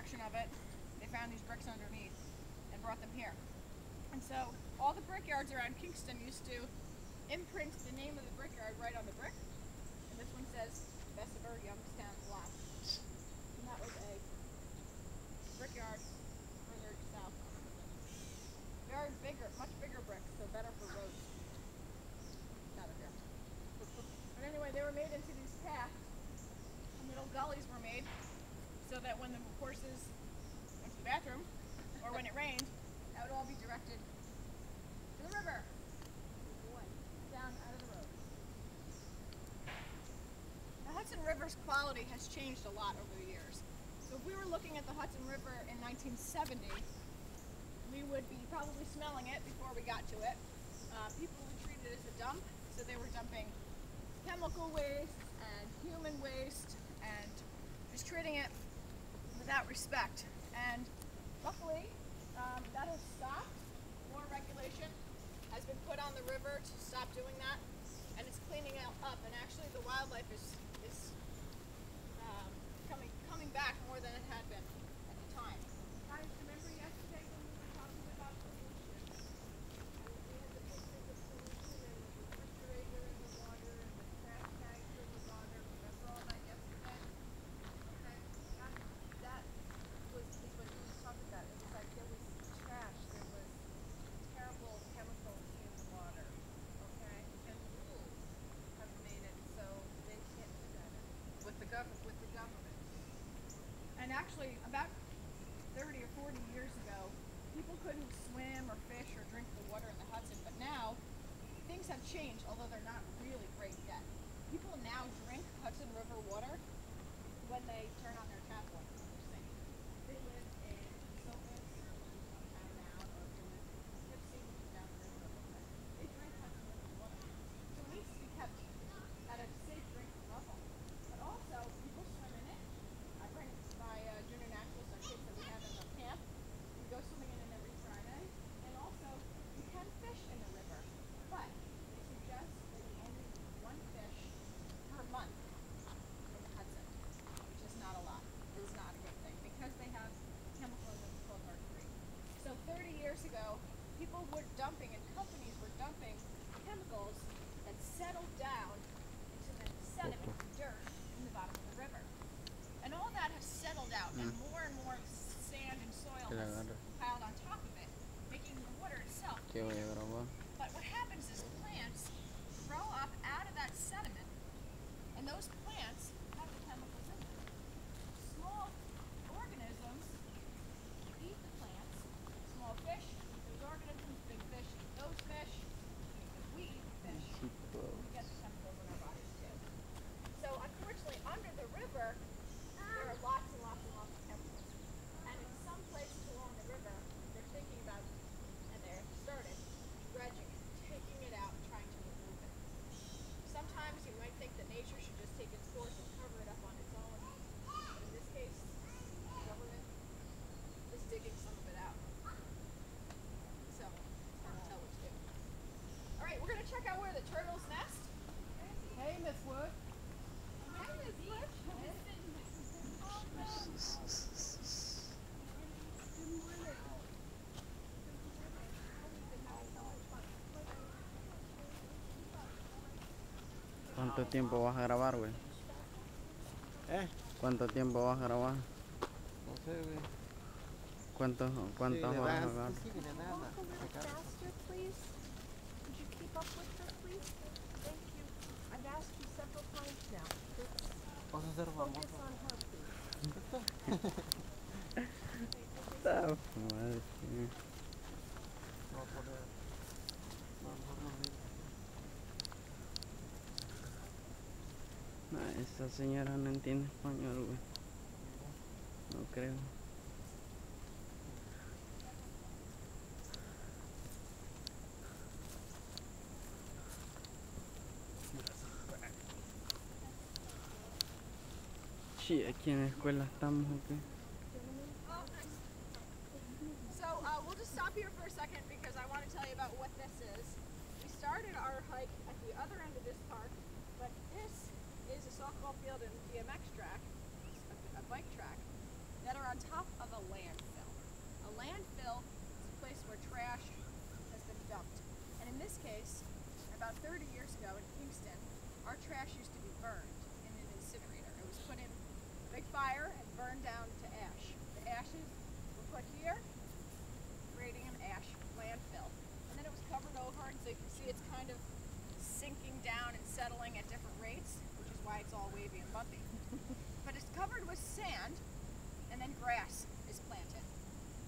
section of it, they found these bricks underneath and brought them here. And so all the brickyards around Kingston used to imprint the name of the brickyard right on the brick. And this one says Bessemer, Youngstown, Block. And that was a brickyard further south. Very bigger, much bigger bricks, so better for roads. Out of here. But anyway, they were made into these paths. Little gullies were made so that when the horses went to the bathroom or when it rained, that would all be directed to the river, down out of the road. The Hudson River's quality has changed a lot over the years. So if we were looking at the Hudson River in 1970, we would be probably smelling it before we got to it. People would treat it as a dump, so they were dumping chemical waste and human waste and just treating it without respect. And luckily, that has stopped. More regulation has been put on the river to stop doing that, and it's cleaning it up. And actually, the wildlife is coming back more than it had been at the time. Guys, remember yesterday when we were talking about pollution, and we had the pictures of pollution and the refrigerator in the water and the trash bags in the water? Remember all that yesterday? Okay, that was what he was talking about. It was like there was trash, there was terrible chemicals in the water, okay? And rules have made it so they can't do that anymore. With the government. And actually, about 30 or 40 years ago, people couldn't swim or fish or drink the water in the Hudson, but now things have changed, although they're not really great yet. People now drink Hudson River water when they turn on their tap water or sink. They live in Sylvan or Paramount or they live in Poughkeepsie, which is down the river a little bit. They drink Hudson River water. So it needs to be kept at a safe drinking level. But also, people swim in it. I bring my junior naturalists, our kids that we have in the camp. We go swimming in it every Friday. And also, you can fish in the river. But they suggest that you only do one fish per month in the Hudson, which is not a lot. It's not a good thing because they have chemical in them called mercury. So 30 years ago, people were dumping and companies were dumping chemicals that settled down into the sediment, dirt, in the bottom of the river. And all that has settled out, and more sand and soil has piled on top of it, making the water itself cleaner. But what happens is plants grow up out of that sediment, and those plants have the chemicals in them. Small organisms eat the plants. Small fish eat those organisms. Big fish eat those fish. If we eat fish, we get the chemicals in our bodies too. So unfortunately, under the river, there are lots and lots and lots of chemicals. And in some places along the river, they're thinking about, and they're started, dredging it, taking it out and trying to remove it. Sometimes you might think that nature should just take its course and cover it up on its own. But in this case, the government is digging some of it out. So, it's hard to tell what to do. Alright, we're going to check out where the turtles nest. Hey, Miss Wood. Hey, Miss Wood. ¿Cuánto tiempo vas a grabar, güey? ¿Cuánto tiempo vas a grabar? No sé, güey. ¿Cuántas horas vas a grabar? Walk a little faster, please. Could you keep up with her, please? Thank you. I've asked you several times now. Vas a ser famoso. Focus on her, please. Está madre. No, por el... No, mejor no miro. Nah, esa señora no entiende español, güey. No creo. Sí, aquí en la escuela estamos, ¿ok? So we'll just stop here for a second because I want to tell you about what this is. We started our hike at the other end of this park, but this is a softball field and BMX track, a bike track, that are on top of a landfill. A landfill is a place where trash has been dumped. And in this case, about 30 years ago in Kingston, our trash used to be burned in an incinerator. It was put in a big fire and burned down to ash. The ashes were put here, creating an ash landfill. And then it was covered over, and so you can see it's kind of sinking down and settling at different rates, which is why it's all wavy and bumpy. But it's covered with sand, and then grass is planted.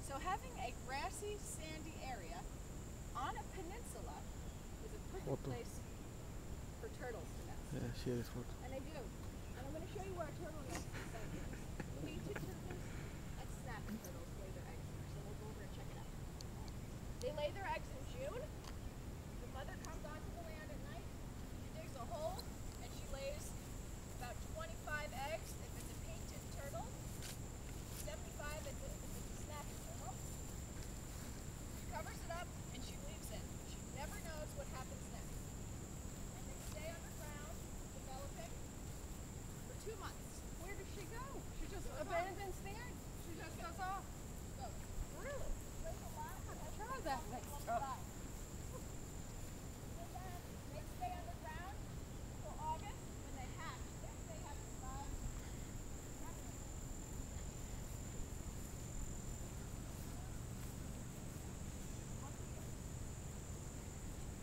So having a grassy, sandy area on a peninsula is a perfect Photo. place for turtles to nest. Yeah, share this photo. And they do. And I'm going to show you where a turtle nests in a second. You meet two turtles and snapping turtles lay their eggs there. So we'll go over and check it out. They lay their eggs in June. The mother comes onto the land at night. She digs a hole and she lays about 25 eggs if it's a painted turtle. 75 if it's a snapping turtle. She covers it up and she leaves it. She never knows what happens next. And they stay underground developing for 2 months. Where does she go? She just abandons the egg. She just goes off. Really? There's a lot of turtles that way. And then they stay underground until August when they hatch. Then they have to survive.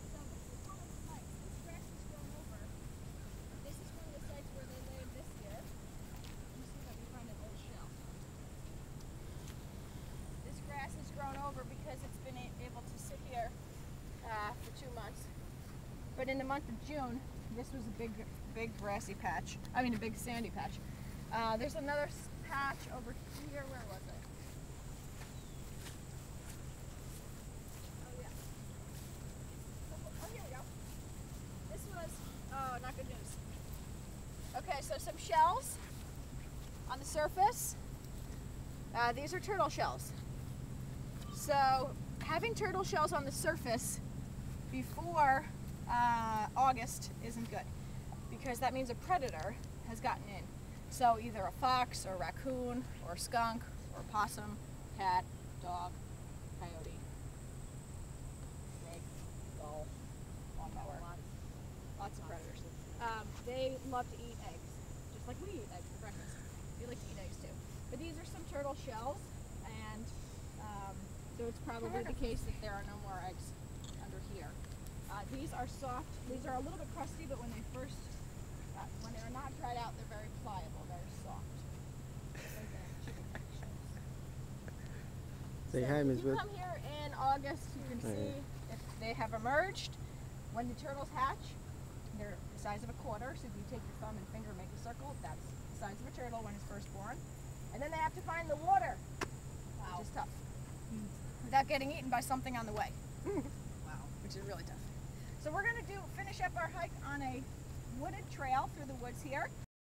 So this is one of the sites. This grass is grown over. This is one of the sites where they laid this year. Let me see if I can find an old shell. This grass has grown over because it's been able to sit here for 2 months. But in the month of June, this was a big grassy patch. I mean, a big sandy patch. There's another patch over here. Where was it? Oh yeah. Oh, here we go. This was, oh, not good news. Okay, so some shells on the surface. These are turtle shells. So having turtle shells on the surface before August isn't good, because that means a predator has gotten in. So either a fox or raccoon or skunk or possum, cat, dog, coyote, snake, gull, lawnmower, lots of predators. They love to eat eggs, just like we eat eggs for breakfast. They like to eat eggs too. But these are some turtle shells, and so it's probably the case that there are no more eggs under here. These are soft. These are a little bit crusty, but when they first, when they're not dried out, they're very pliable, very soft. Say hi, Miss If you Beth. come here in August, you can see if they have emerged. When the turtles hatch, they're the size of a quarter. So if you take your thumb and finger, make a circle, that's the size of a turtle when it's first born. And then they have to find the water, which is tough, without getting eaten by something on the way. Wow, which is really tough. So we're going to finish up our hike on a wooded trail through the woods here.